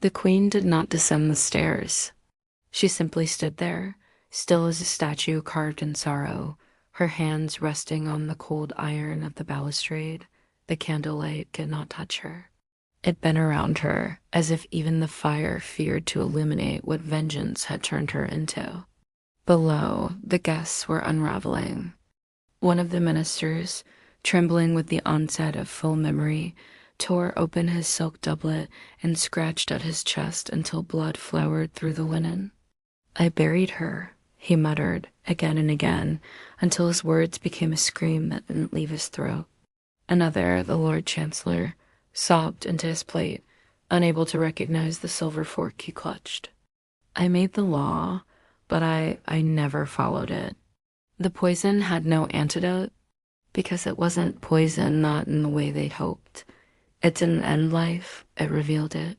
The queen did not descend the stairs. She simply stood there, still as a statue carved in sorrow, her hands resting on the cold iron of the balustrade. The candlelight could not touch her. It bent around her, as if even the fire feared to illuminate what vengeance had turned her into. Below, the guests were unraveling. One of the ministers, trembling with the onset of full memory, tore open his silk doublet and scratched at his chest until blood flowered through the linen. "I buried her," he muttered again and again, until his words became a scream that didn't leave his throat. Another, the Lord Chancellor, sobbed into his plate, unable to recognize the silver fork he clutched. "I made the law, but I never followed it. The poison had no antidote, because it wasn't poison, not in the way they'd hoped. It didn't end life, it revealed it.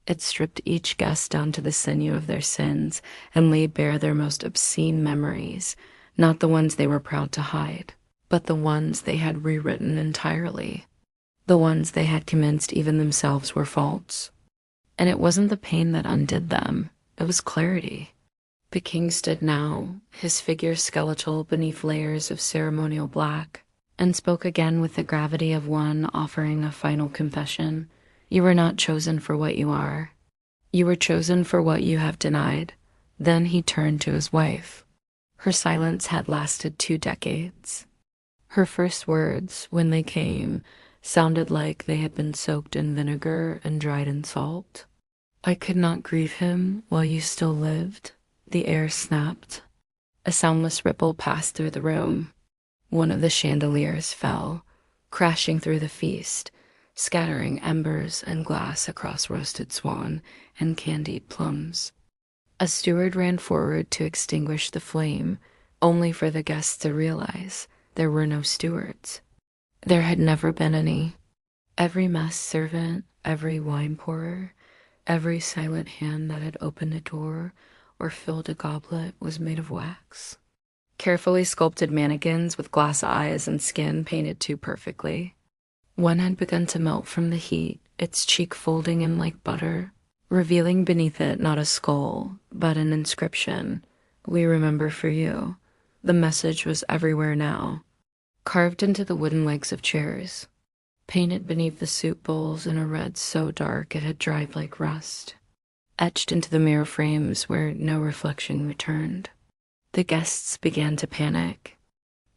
It stripped each guest down to the sinew of their sins and laid bare their most obscene memories, not the ones they were proud to hide, but the ones they had rewritten entirely, the ones they had convinced even themselves were false. And it wasn't the pain that undid them, it was clarity." The king stood now, his figure skeletal beneath layers of ceremonial black, and spoke again with the gravity of one offering a final confession. "You were not chosen for what you are. You were chosen for what you have denied." Then he turned to his wife. Her silence had lasted 2 decades. Her first words, when they came, sounded like they had been soaked in vinegar and dried in salt. "I could not grieve him while you still lived." The air snapped. A soundless ripple passed through the room. One of the chandeliers fell, crashing through the feast, scattering embers and glass across roasted swan and candied plums. A steward ran forward to extinguish the flame, only for the guests to realize there were no stewards. There had never been any. Every mess servant, every wine pourer, every silent hand that had opened a door or filled a goblet was made of wax. Carefully sculpted mannequins with glass eyes and skin painted too perfectly. One had begun to melt from the heat, its cheek folding in like butter, revealing beneath it not a skull, but an inscription: "We remember for you." The message was everywhere now, carved into the wooden legs of chairs, painted beneath the soup bowls in a red so dark it had dried like rust, etched into the mirror frames where no reflection returned. The guests began to panic.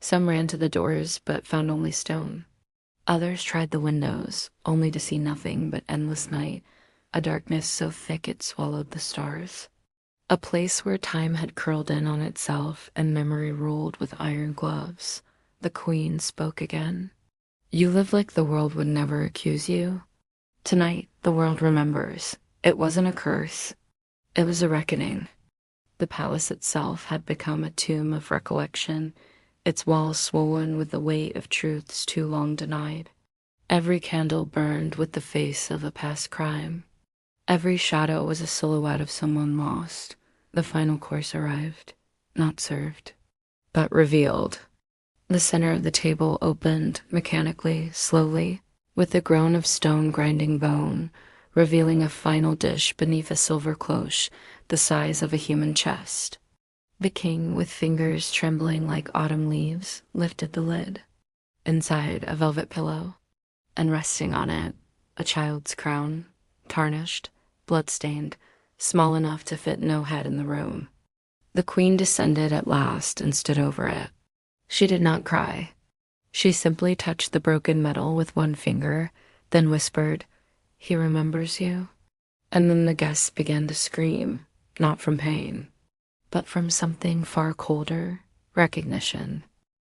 Some ran to the doors but found only stone. Others tried the windows, only to see nothing but endless night, a darkness so thick it swallowed the stars. A place where time had curled in on itself and memory ruled with iron gloves. The queen spoke again. "You live like the world would never accuse you. Tonight, the world remembers. It wasn't a curse. It was a reckoning." The palace itself had become a tomb of recollection, its walls swollen with the weight of truths too long denied. Every candle burned with the face of a past crime. Every shadow was a silhouette of someone lost. The final course arrived, not served, but revealed. The center of the table opened mechanically, slowly, with the groan of stone grinding bone, revealing a final dish beneath a silver cloche the size of a human chest. The king, with fingers trembling like autumn leaves, lifted the lid. Inside, a velvet pillow, and resting on it, a child's crown, tarnished, blood-stained, small enough to fit no head in the room. The queen descended at last and stood over it. She did not cry. She simply touched the broken metal with one finger, then whispered, "He remembers you." And then the guests began to scream, not from pain, but from something far colder, recognition.